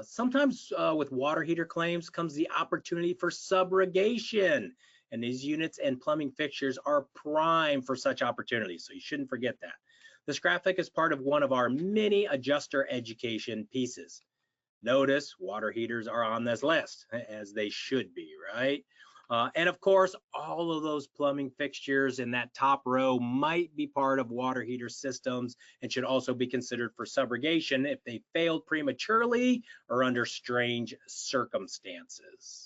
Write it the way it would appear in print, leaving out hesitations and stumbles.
Sometimes with water heater claims comes the opportunity for subrogation, and these units and plumbing fixtures are prime for such opportunities, so you shouldn't forget that. This graphic is part of one of our many adjuster education pieces. Notice water heaters are on this list, as they should be, right? And of course, all of those plumbing fixtures in that top row might be part of water heater systems and should also be considered for subrogation if they failed prematurely or under strange circumstances.